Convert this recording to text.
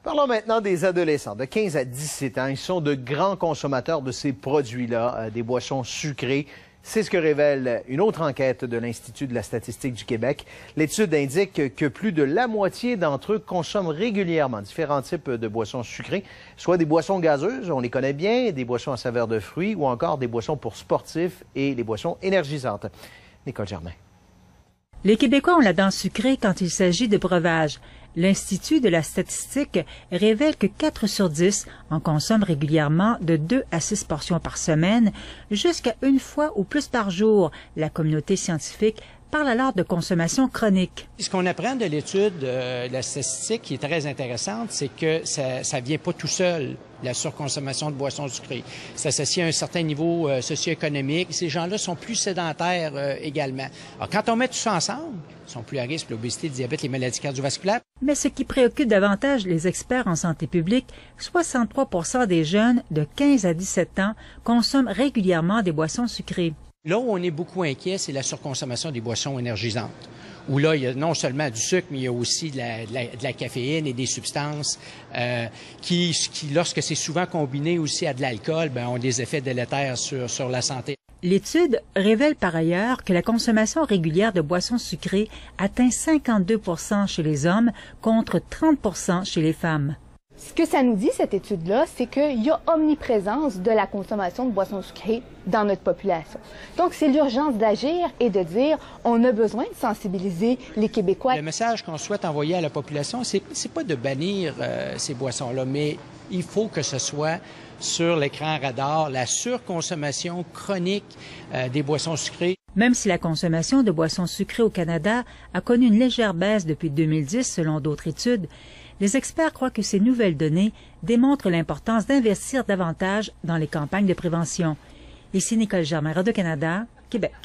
Parlons maintenant des adolescents de 15 à 17 ans. Ils sont de grands consommateurs de ces produits-là, des boissons sucrées. C'est ce que révèle une autre enquête de l'Institut de la statistique du Québec. L'étude indique que plus de la moitié d'entre eux consomment régulièrement différents types de boissons sucrées, soit des boissons gazeuses, on les connaît bien, des boissons à saveur de fruits ou encore des boissons pour sportifs et les boissons énergisantes. Nicole Germain. Les Québécois ont la dent sucrée quand il s'agit de breuvage. L'Institut de la statistique révèle que 4 sur 10 en consomment régulièrement de 2 à 6 portions par semaine, jusqu'à une fois ou plus par jour. La communauté scientifique parle alors de consommation chronique. Ce qu'on apprend de l'étude de la statistique qui est très intéressante, c'est que ça ne vient pas tout seul, la surconsommation de boissons sucrées. C'est associé à un certain niveau socio-économique. Ces gens-là sont plus sédentaires également. Alors, quand on met tout ça ensemble, ils sont plus à risque, l'obésité, le diabète, les maladies cardiovasculaires. Mais ce qui préoccupe davantage les experts en santé publique, 63% des jeunes de 15 à 17 ans consomment régulièrement des boissons sucrées. Là où on est beaucoup inquiet, c'est la surconsommation des boissons énergisantes, où là, il y a non seulement du sucre, mais il y a aussi de la caféine et des substances qui, lorsque c'est souvent combiné aussi à de l'alcool, ont des effets délétères sur la santé. L'étude révèle par ailleurs que la consommation régulière de boissons sucrées atteint 52% chez les hommes contre 30% chez les femmes. Ce que ça nous dit, cette étude-là, c'est qu'il y a omniprésence de la consommation de boissons sucrées dans notre population. Donc, c'est l'urgence d'agir et de dire on a besoin de sensibiliser les Québécois. Le message qu'on souhaite envoyer à la population, c'est pas de bannir ces boissons-là, mais il faut que ce soit sur l'écran radar la surconsommation chronique des boissons sucrées. Même si la consommation de boissons sucrées au Canada a connu une légère baisse depuis 2010 selon d'autres études, les experts croient que ces nouvelles données démontrent l'importance d'investir davantage dans les campagnes de prévention. Ici Nicole Germain, Radio-Canada, Québec.